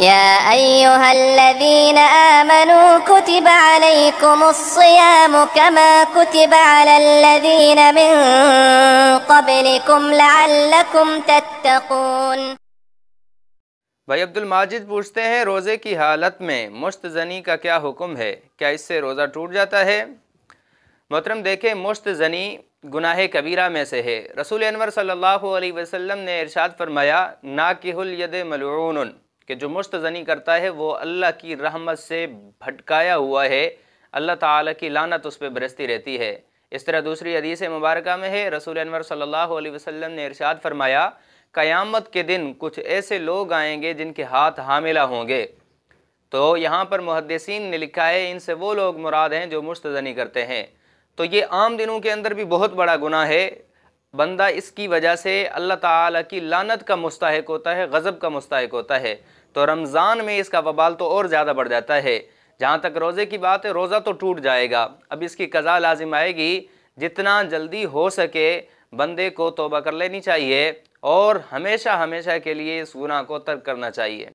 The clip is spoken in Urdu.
يا أيها الذين آمنوا كتب عليكم الصيام كما كتب على الذين من قبلكم لعلكم تتقون۔ بھائی عبد الماجد پوچھتے ہیں روزے کی حالت میں مشت زنی کا کیا حکم ہے؟ کیا اس سے روزہ ٹوٹ جاتا ہے؟ محترم دیکھیں، مشت زنی گناہ کبیرہ میں سے ہے۔ رسول انور صلی اللہ علیہ وسلم نے ارشاد فرمایا، ناکح الید ملعون، کہ جو مشت زنی کرتا ہے وہ اللہ کی رحمت سے بھٹکایا ہوا ہے، اللہ تعالیٰ کی لعنت اس پہ برستی رہتی ہے۔ اس طرح دوسری حدیث مبارکہ میں ہے، رسول انور صلی اللہ علیہ وسلم نے ارشاد فرمایا، قیامت کے دن کچھ ایسے لوگ آئیں گے جن کے ہاتھ حاملہ ہوں گے۔ تو یہاں پر محدثین نے لکھا ہے ان سے وہ لوگ مراد ہیں جو مشت زنی کرتے ہیں۔ تو یہ عام دنوں کے اندر بھی بہت بڑا گناہ ہے، بندہ اس کی وجہ سے اللہ تعالیٰ کی لعنت کا مستحق ہوتا ہے، غضب کا مستحق ہوتا ہے۔ تو رمضان میں اس کا وبال تو اور زیادہ بڑھ جاتا ہے۔ جہاں تک روزے کی بات ہے، روزہ تو ٹوٹ جائے گا، اب اس کی قضا لازم آئے گی۔ جتنا جلدی ہو سکے بندے کو توبہ کر لینی چاہیے اور ہمیشہ ہمیشہ کے لیے اس گناہ کو ترک کرنا چاہیے۔